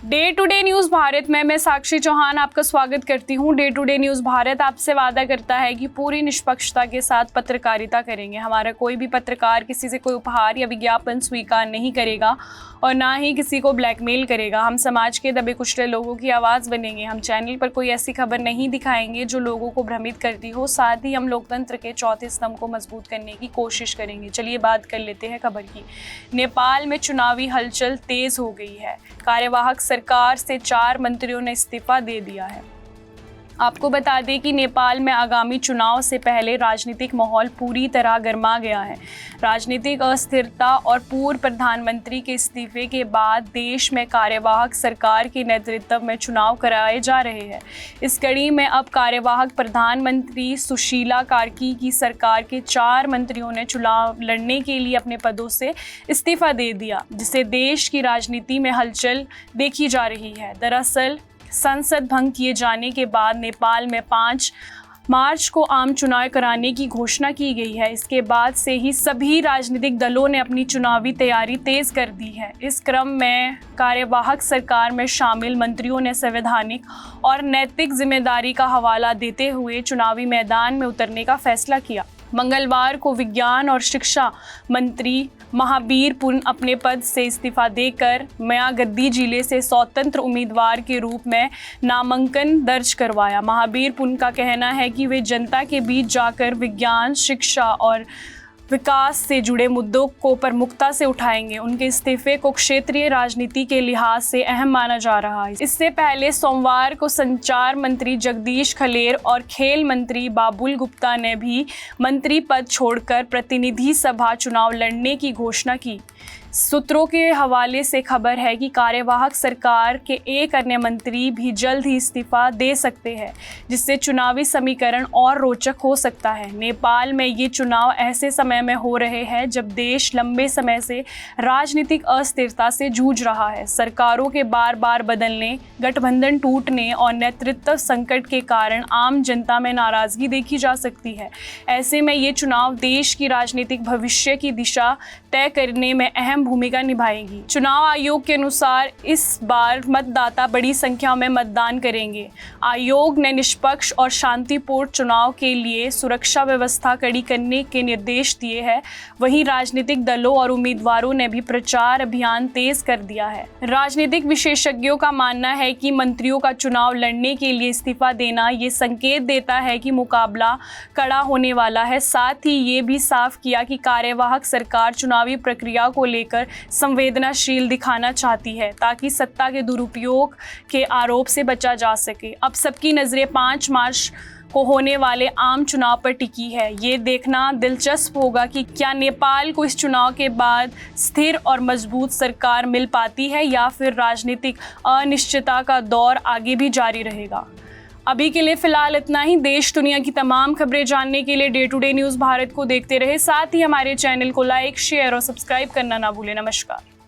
Day to day news Bharat में मैं साक्षी चौहान आपका स्वागत करती हूं। Day to day news Bharat आपसे वादा करता है कि पूरी निष्पक्षता के साथ पत्रकारिता करेंगे। हमारा कोई भी पत्रकार किसी से कोई उपहार या विज्ञापन स्वीकार नहीं करेगा और ना ही किसी को ब्लैकमेल करेगा। हम समाज के दबे कुचले लोगों की आवाज़ बनेंगे। हम चैनल पर कोई ऐसी खबर नहीं दिखाएंगे जो लोगों को भ्रमित करती हो। साथ ही हम लोकतंत्र के चौथे स्तंभ को मजबूत करने की कोशिश करेंगे। चलिए बात कर लेते हैं खबर की। नेपाल में चुनावी हलचल तेज हो गई है। कार्यवाहक सरकार से 4 मंत्रियों ने इस्तीफा दे दिया है। आपको बता दें कि नेपाल में आगामी चुनाव से पहले राजनीतिक माहौल पूरी तरह गर्मा गया है। राजनीतिक अस्थिरता और पूर्व प्रधानमंत्री के इस्तीफे के बाद देश में कार्यवाहक सरकार के नेतृत्व में चुनाव कराए जा रहे हैं। इस कड़ी में अब कार्यवाहक प्रधानमंत्री सुशीला कार्की की सरकार के 4 मंत्रियों ने चुनाव लड़ने के लिए अपने पदों से इस्तीफा दे दिया, जिससे देश की राजनीति में हलचल देखी जा रही है। दरअसल संसद भंग किए जाने के बाद नेपाल में 5 मार्च को आम चुनाव कराने की घोषणा की गई है। इसके बाद से ही सभी राजनीतिक दलों ने अपनी चुनावी तैयारी तेज कर दी है। इस क्रम में कार्यवाहक सरकार में शामिल मंत्रियों ने संवैधानिक और नैतिक जिम्मेदारी का हवाला देते हुए चुनावी मैदान में उतरने का फैसला किया। मंगलवार को विज्ञान और शिक्षा मंत्री महावीर पुन अपने पद से इस्तीफा देकर मायागद्दी जिले से स्वतंत्र उम्मीदवार के रूप में नामांकन दर्ज करवाया। महावीर पुन का कहना है कि वे जनता के बीच जाकर विज्ञान, शिक्षा और विकास से जुड़े मुद्दों को प्रमुखता से उठाएंगे। उनके इस्तीफे को क्षेत्रीय राजनीति के लिहाज से अहम माना जा रहा है। इससे पहले सोमवार को संचार मंत्री जगदीश खलेर और खेल मंत्री बाबुल गुप्ता ने भी मंत्री पद छोड़कर प्रतिनिधि सभा चुनाव लड़ने की घोषणा की। सूत्रों के हवाले से खबर है कि कार्यवाहक सरकार के एक अन्य मंत्री भी जल्द ही इस्तीफा दे सकते हैं, जिससे चुनावी समीकरण और रोचक हो सकता है। नेपाल में ये चुनाव ऐसे समय में हो रहे हैं जब देश लंबे समय से राजनीतिक अस्थिरता से जूझ रहा है। सरकारों के बार बार बदलने, गठबंधन टूटने और नेतृत्व संकट के कारण आम जनता में नाराजगी देखी जा सकती है। ऐसे में ये चुनाव देश की राजनीतिक भविष्य की दिशा तय करने में अहम भूमिका निभाएगी। चुनाव आयोग के अनुसार इस बार मतदाता बड़ी संख्या में मतदान करेंगे। आयोग ने निष्पक्ष और शांतिपूर्ण चुनाव के लिए सुरक्षा व्यवस्था कड़ी करने के निर्देश दिए हैं। वहीं राजनीतिक दलों और उम्मीदवारों ने भी प्रचार अभियान तेज कर दिया है। राजनीतिक विशेषज्ञों का मानना है कि मंत्रियों का चुनाव लड़ने के लिए इस्तीफा देना ये संकेत देता है कि मुकाबला कड़ा होने वाला है। साथ ही ये भी साफ किया कि कार्यवाहक सरकार चुनावी प्रक्रिया को लेकर संवेदनशील दिखाना चाहती है, ताकि सत्ता के दुरुपयोग के आरोप से बचा जा सके। अब सबकी नजरें 5 मार्च को होने वाले आम चुनाव पर टिकी है। ये देखना दिलचस्प होगा कि क्या नेपाल को इस चुनाव के बाद स्थिर और मजबूत सरकार मिल पाती है या फिर राजनीतिक अनिश्चितता का दौर आगे भी जारी रहेगा। अभी के लिए फिलहाल इतना ही। देश दुनिया की तमाम खबरें जानने के लिए day to day news Bharat को देखते रहे। साथ ही हमारे चैनल को लाइक, शेयर और सब्सक्राइब करना ना भूलें। नमस्कार।